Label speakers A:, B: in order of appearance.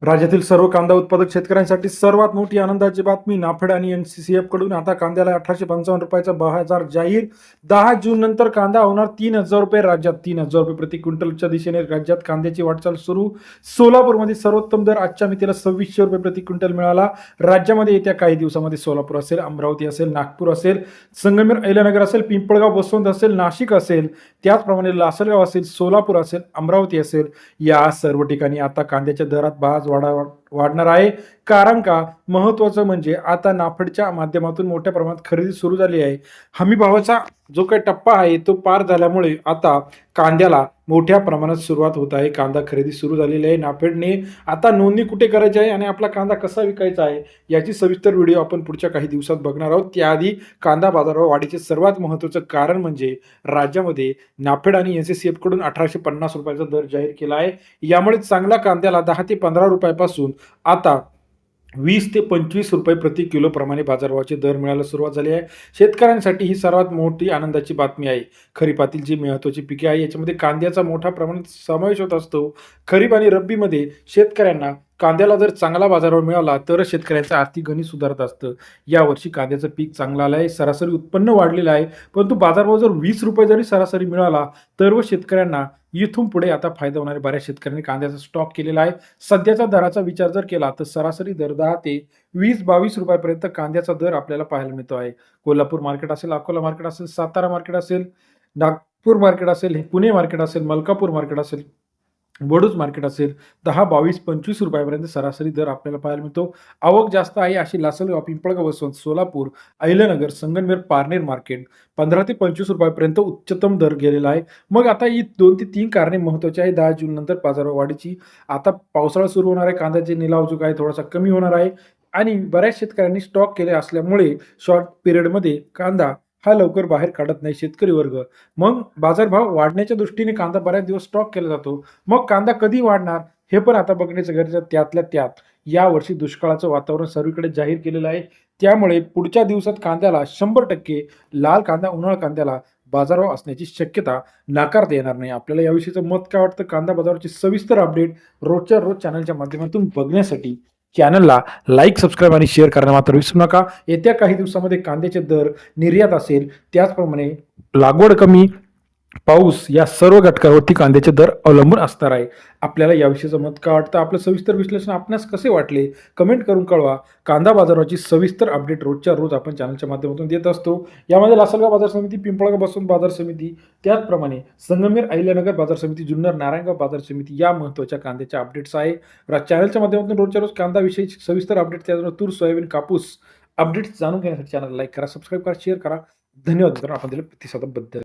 A: राज्यातील सर्व कांदा उत्पादक शेतकऱ्यांसाठी सर्वात मोठी आनंदाची बातमी. नाफेड आणि एनसीसीएफ कडून आता कांद्याला 1855 रुपयाचा बाजार जाहीर. 10 जून नंतर कांदा होणार 3,000 रुपये. राज्यात 3,000 रुपये प्रति क्विंटलच्या दिशेने राज्यात कांद्याची वाटचाल सुरू. सोलापूरमध्ये सर्वोत्तम दर आजच्या मितीला 2600 रुपये प्रति क्विंटल मिळाला. राज्यामध्ये येत्या काही दिवसामध्ये सोलापूर असेल, अमरावती असेल, नागपूर असेल, संगमेर, अहिल्यानगर असेल, पिंपळगाव, बसवंत असेल, नाशिक असेल, त्याचप्रमाणे लासलगाव असेल, सोलापूर असेल, अमरावती असेल, या सर्व ठिकाणी आता कांद्याच्या दरात वाढणार आहे. कारण का, महत्वाचं म्हणजे आता नाफेडच्या माध्यमातून मोठ्या प्रमाणात खरेदी सुरू झाली आहे. हमी भावाचा जो काही टप्पा आहे तो पार झाल्यामुळे आता कांद्याला मोठ्या प्रमाणात सुरुवात होत आहे. कांदा खरेदी सुरू झालेली आहे. नाफेडने आता नोंदणी कुठे करायची आहे आणि आपला कांदा कसा विकायचा आहे याची सविस्तर व्हिडिओ आपण पुढच्या काही दिवसात बघणार आहोत. त्याआधी कांदा बाजारावर वाढीचे सर्वात महत्त्वाचं कारण म्हणजे राज्यामध्ये नाफेड आणि एनसीसीएफ कडून 1850 रुपयाचा दर जाहीर केला आहे. यामुळे चांगला कांद्याला 10 ते 15 रुपयापासून आता 20 ते 25 रुपये प्रति किलो प्रमाणे बाजारभावाचे दर मिळायला सुरुवात झाली आहे. शेतकऱ्यांसाठी ही सर्वात मोठी आनंदाची बातमी आहे. खरीपातील जी महत्त्वाची पिके आहे याच्यामध्ये कांद्याचा मोठा प्रमाणात समावेश होत असतो. खरीप आणि रब्बीमध्ये शेतकऱ्यांना कांद्याला जर चांगला बाजारभाव मिळाला तर शेतकऱ्यांचं आर्थिक गणित सुधारत असतं. यावर्षी कांद्याचं पीक चांगलं आलं आहे. सरासरी उत्पन्न वाढलेलं आहे. परंतु बाजारभाव जर 20 रुपये जरी सरासरी मिळाला तर शेतकऱ्यांना इथून पुढे आता फायदा होणार आहे. बऱ्याच शेतकऱ्यांनी कांद्याचा स्टॉक केलेला आहे. सध्याचा दराचा विचार जर केला तर सरासरी दर 10 ते 20-22 रुपयापर्यंत कांद्याचा दर आपल्याला पाहायला मिळतो आहे. कोल्हापूर मार्केट असेल, अकोला मार्केट असेल, सातारा मार्केट असेल, नागपूर मार्केट असेल, पुणे मार्केट असेल, मलकापूर मार्केट असेल, वडूज मार्केट असेल, 10, 22, 25 रुपयापर्यंत सरासरी दर आपल्याला पाहायला मिळतो. आवक जास्त आहे अशी लासलगाव, पिंपळगाव, बसवंत, सोलापूर, अहिल्यानगर, संगमेर, पारनेर मार्केट 15 ते 25 रुपयापर्यंत उच्चतम दर गेलेला आहे. मग आता ही 2 ते 3 कारणे महत्त्वाची आहे 10 जून नंतर बाजारभाव वाढीची. आता पावसाळा सुरू होणार आहे. कांद्याचे निलाव जो काय थोडासा कमी होणार आहे आणि बऱ्याच शेतकऱ्यांनी स्टॉक केले असल्यामुळे शॉर्ट पिरियडमध्ये कांदा हा लवकर बाहेर काढत नाही शेतकरी वर्ग. मग बाजारभाव वाढण्याच्या दृष्टीने कांदा बऱ्याच दिवस स्टॉक केला जातो. मग कांदा कधी वाढणार हे पण आता बघण्याचं गरजेचं. त्यातल्या त्यात यावर्षी दुष्काळाचं वातावरण सर्वीकडे जाहीर केलेलं आहे. त्यामुळे पुढच्या दिवसात कांद्याला 100% लाल कांदा, उन्हाळ कांद्याला बाजारभाव असण्याची शक्यता नाकारता येणार नाही. आपल्याला याविषयीचं मत काय वाटतं? कांदा बाजाराची सविस्तर अपडेट रोजच्या रोज चॅनलच्या माध्यमातून बघण्यासाठी चॅनलला लाईक, सबस्क्राईब आणि शेअर करायला मात्र विसरू नका. येत्या काही दिवसामध्ये कांद्याचे दर, निर्यात असेल, त्याचप्रमाणे लागवड कमी, पाऊस या सर्व घटकावरती कांद्याचे दर अवलंबून असणार आहे. आपल्याला याविषयीचं मत काय वाटतं? आपलं सविस्तर विश्लेषण आपणास कसे वाटले कमेंट करून कळवा. कांदा बाजाराची सविस्तर अपडेट रोजच्या रोज आपण चॅनलच्या माध्यमातून देत असतो. यामध्ये लासलगाव बाजार समिती, पिंपळगाव, बसवंत बाजार समिती, त्याचप्रमाणे संगमेर, अहिल्यानगर बाजार समिती, जुन्नर, नारायणगाव बाजार समिती या महत्त्वाच्या कांद्याच्या अपडेट्स आहे. चॅनलच्या माध्यमातून रोजच्या रोज कांदाविषयी सविस्तर अपडेट, त्याचबरोबर तूर, सोयाबीन, कापूस अपडेट्स जाणून घेण्यासाठी चॅनल लाईक करा, सबस्क्राईब करा, शेअर करा. धन्यवाद मित्रांनो, आपण दिलेल्या प्रतिसादाबद्दल.